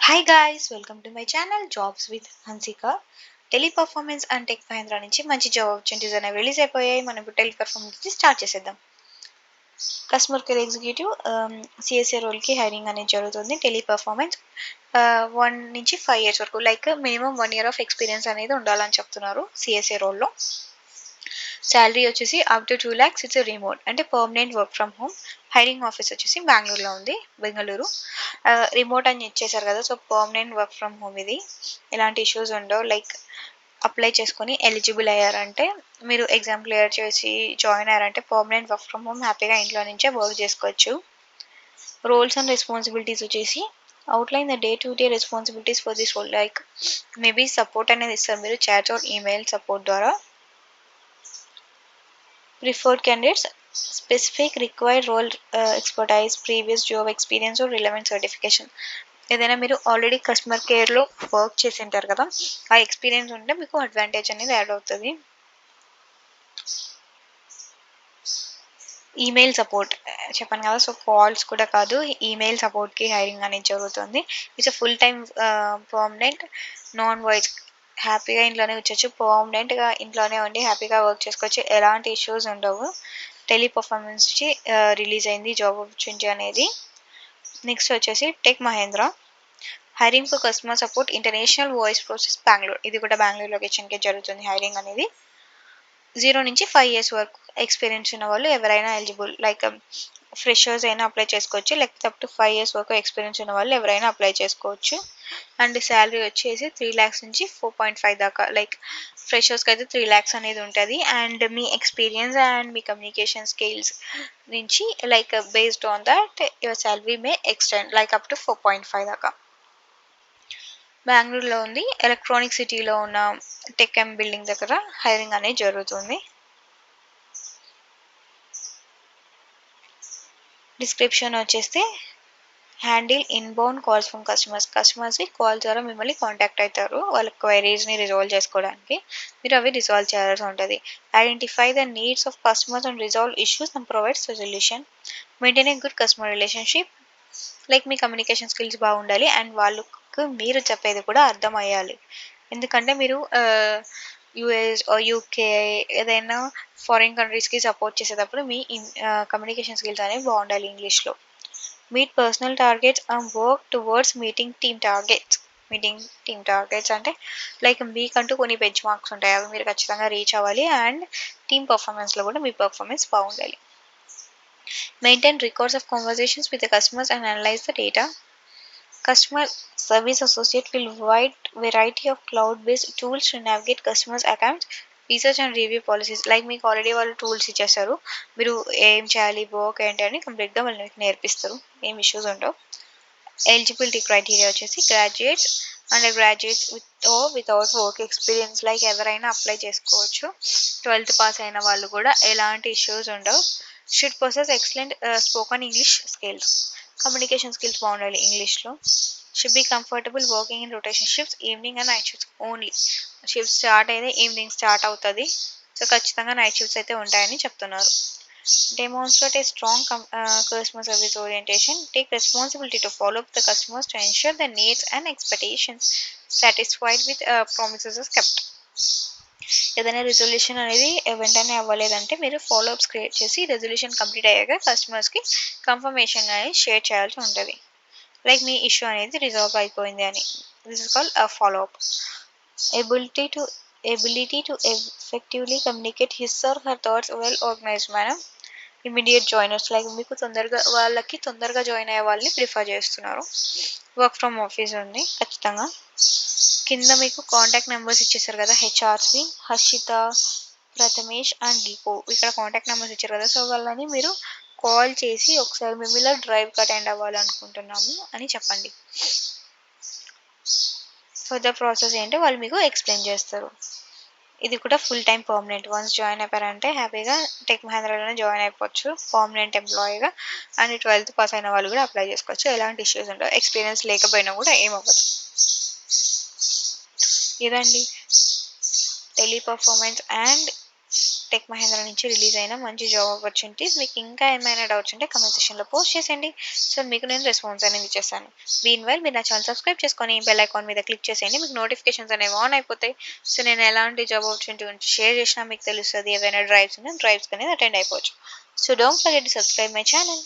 Hi guys, welcome to my channel Jobs with Hansika. Teleperformance and tech Mahindra నుంచి మంచి job opportunities అనేవి release అయిపోయాయి. మనం ఇప్పుడు టెలిపర్ఫార్మెన్స్ నుంచి స్టార్ట్ చేసేద్దాం. కస్టమర్ కేర్ ఎగ్జిక్యూటివ్ సిఎస్ఏ రోల్కి హైరింగ్ అనేది జరుగుతుంది. టెలిపర్ఫార్మెన్స్ 1 నుంచి 5 years వరకు like minimum 1 year of experience అనేది ఉండాలని చెప్తున్నారు సిఎస్ఏ రోల్లో. శాలరీ వచ్చేసి up to 2 lakhs. It's remote అంటే permanent work from home. Hiring office వచ్చేసి బెంగళూరులో ఉంది, బెంగళూరు. రిమోట్ అని ఇచ్చేసారు కదా, so permanent work from home ఇది. ఎలాంటి ఇష్యూస్ ఉండవు. లైక్ అప్లై చేసుకొని ఎలిజిబుల్ అయ్యారంటే, మీరు ఎగ్జామ్ క్లియర్ చేసి జాయిన్ అయ్యారంటే పర్మనెంట్ వర్క్ ఫ్రమ్ హోమ్ హ్యాపీగా ఇంట్లో నుంచే వర్క్ చేసుకోవచ్చు. రోల్స్ అండ్ రెస్పాన్సిబిలిటీస్ వచ్చేసి outline the day to day responsibilities for this role. Like maybe support అనేది ఇస్తారు మీరు చాట్ ఆర్ ఈమెయిల్ సపోర్ట్ ద్వారా. Preferred candidates, specific required role expertise, previous job experience or relevant certification. ఏదైనా మీరు already customer కేర్లో work చేసి ఉంటారు కదా, ఆ ఎక్స్పీరియన్స్ ఉంటే మీకు అడ్వాంటేజ్ అనేది యాడ్ అవుతుంది. ఈమెయిల్ సపోర్ట్ చెప్పాను కదా, సో కాల్స్ కూడా కాదు, ఈమెయిల్ సపోర్ట్కి హైరింగ్ అనేది జరుగుతుంది. It's full time permanent non voice. హ్యాపీగా ఇంట్లోనే వచ్చేచ్చు, పర్మనెంట్గా ఇంట్లోనే ఉండి హ్యాపీగా వర్క్ చేసుకోవచ్చు, ఎలాంటి ఇష్యూస్ ఉండవు. టెలిపర్ఫార్మెన్స్కి రిలీజ్ అయింది జాబ్ ఆపర్చునిటీ అనేది. నెక్స్ట్ వచ్చేసి Tech Mahindra hiring for customer support international voice process Bengaluru. ఇది కూడా బెంగళూరు లొకేషన్కే జరుగుతుంది హైరింగ్ అనేది. 0 నుంచి 5 years వరకు ఎక్స్పీరియన్స్ ఉన్న వాళ్ళు ఎవరైనా ఎలిజిబుల్. లైక్ ఫ్రెషర్స్ అయినా అప్లై చేసుకోవచ్చు, లేకపోతే అప్ టు 5 years వరకు ఎక్స్పీరియన్స్ ఉన్న వాళ్ళు ఎవరైనా అప్లై చేసుకోవచ్చు. అండ్ శాలరీ వచ్చేసి 3 lakhs నుంచి 4.5 దాకా. లైక్ ఫ్రెషర్స్కి అయితే 3 lakhs అనేది ఉంటుంది. అండ్ మీ ఎక్స్పీరియన్స్ అండ్ మీ కమ్యూనికేషన్ స్కిల్స్ నుంచి like based on that your salary may extend like up to 4.5 దాకా. బెంగళూరులో ఉంది, ఎలక్ట్రానిక్ సిటీలో ఉన్న టెక్ ఎం బిల్డింగ్ దగ్గర హైరింగ్ అనేది జరుగుతుంది. డిస్క్రిప్షన్ వచ్చేస్తే హ్యాండిల్ ఇన్బౌండ్ కాల్స్ ఫ్రమ్ కస్టమర్స్కి కాల్ ద్వారా మిమ్మల్ని కాంటాక్ట్ అవుతారు వాళ్ళ క్వైరీస్ని రిజాల్వ్ చేసుకోవడానికి. మీరు అవి రిజాల్వ్ చేయాల్సి ఉంటుంది. Identify the needs of customers and resolve issues and provide solution. Maintain a good customer relationship. Like me communication skills బాగుండాలి అండ్ వాళ్ళకు మీరు చెప్పేది కూడా అర్థం అయ్యాలి. ఎందుకంటే మీరు యుఎస్ యూకే ఏదైనా ఫారిన్ కంట్రీస్కి సపోర్ట్ చేసేటప్పుడు మీ కమ్యూనికేషన్ స్కిల్స్ అనేవి బాగుండాలి ఇంగ్లీష్లో. Meet personal targets and work towards meeting team targets అంటే లైక్ మీకంటూ కొన్ని బెంచ్ మార్క్స్ ఉంటాయి, అవి మీరు ఖచ్చితంగా రీచ్ అవ్వాలి. అండ్ టీమ్ పర్ఫార్మెన్స్లో కూడా మీ పర్ఫార్మెన్స్ బాగుండాలి. Maintain records of conversations with the customers and analyse the data. Customer service associate will provide variety of cloud-based tools to navigate customers' accounts, research and review policies. Like మీకు already వాళ్ళు tools ఇచ్చేస్తారు, మీరు ఏం చేయాలి work ఏంటి అని కంప్లీట్గా వాళ్ళు మీకు నేర్పిస్తారు, ఏం ఇష్యూస్ ఉండవు. ఎలిజిబిలిటీ క్రైటీరియా వచ్చేసి graduates, under graduates without work experience. Like ఎవరైనా అప్లై చేసుకోవచ్చు, 12th పాస్ అయిన వాళ్ళు కూడా ఎలాంటి ఇష్యూస్ ఉండవు. Should possess excellent spoken English skills. Communication skills బాగుండాలి ఇంగ్లీష్లో. Should be comfortable working in rotation shifts, evening and night shifts only. Shift start అయితే ఈవినింగ్ స్టార్ట్ అవుతుంది, సో ఖచ్చితంగా నైట్ షిఫ్ట్స్ అయితే ఉంటాయని చెప్తున్నారు. Demonstrate a strong customer service orientation. Take responsibility to follow up the customers to ensure the needs and expectations satisfied with promises is kept. ఏదైనా resolution అనేది వెంటనే అవ్వలేదంటే మీరు ఫాలోఅప్స్ క్రియేట్ చేసి రెజల్యూషన్ కంప్లీట్ అయ్యాక కస్టమర్స్కి కన్ఫర్మేషన్ అనేది షేర్ చేయాల్సి ఉంటుంది. లైక్ మీ ఇష్యూ అనేది రిజాల్వ్ అయిపోయింది అని. This is called follow up. ability to effectively communicate his or her thoughts well organized manner. Immediate joiners, like మీకు తొందరగా జాయిన్ అయ్యే వాళ్ళని ప్రిఫర్ చేస్తున్నారు. వర్క్ ఫ్రమ్ ఆఫీస్ ఉంది ఖచ్చితంగా. కింద మీకు కాంటాక్ట్ నెంబర్స్ ఇచ్చేసారు కదా, హెచ్ఆర్స్వి హర్షిత, ప్రథమేష్ అండ్ గీకో. ఇక్కడ కాంటాక్ట్ నెంబర్స్ ఇచ్చారు కదా, సో వాళ్ళని మీరు కాల్ చేసి ఒకసారి మేము ఇలా డ్రైవ్కి అటెండ్ అవ్వాలనుకుంటున్నాము అని చెప్పండి. ఫర్దర్ ప్రాసెస్ ఏంటో వాళ్ళు మీకు ఎక్స్ప్లెయిన్ చేస్తారు. ఇది కూడా full time permanent. Once join అయిపోయారంటే హ్యాపీగా టెక్ మహేంద్రలోనే జాయిన్ అయిపోవచ్చు పర్మనెంట్ ఎంప్లాయీగా. అండ్ 12th పాస్ అయిన వాళ్ళు కూడా అప్లై చేసుకోవచ్చు, ఎలాంటి ఇష్యూస్ ఉండవు. ఎక్స్పీరియన్స్ లేకపోయినా కూడా ఏమవ్వదు. ఇదండి టెలిపర్ఫార్మెన్స్ అండ్ టెక్ మహేంద్ర నుంచి రిలీజ్ అయిన మంచి జాబ్ ఆపర్చునిటీస్. మీకు ఇంకా ఏమైనా డౌట్స్ ఉంటే కామెంట్ సెక్షన్‌లో పోస్ట్ చేసేయండి. సో, మీకు నేను రెస్పాన్స్ అనేది ఇచ్చేస్తాను. మీన్‌వైల్ మీరు నా ఛానెల్ సబ్స్క్రైబ్ చేసుకొని బెల్ ఐకాన్ మీద క్లిక్ చేసేయండి. మీకు నోటిఫికేషన్స్ అనేవి ఆన్ అయిపోతాయి. సో, నేను ఎలాంటి జాబ్ ఆపర్చునిటీ గురించి షేర్ చేసినా మీకు తెలుస్తది. ఏవైనా డ్రైవ్స్ ఉన్నా డ్రైవ్స్‌కి అనేది అటెండ్ అయిపోవచ్చు. So, don't forget to subscribe my channel.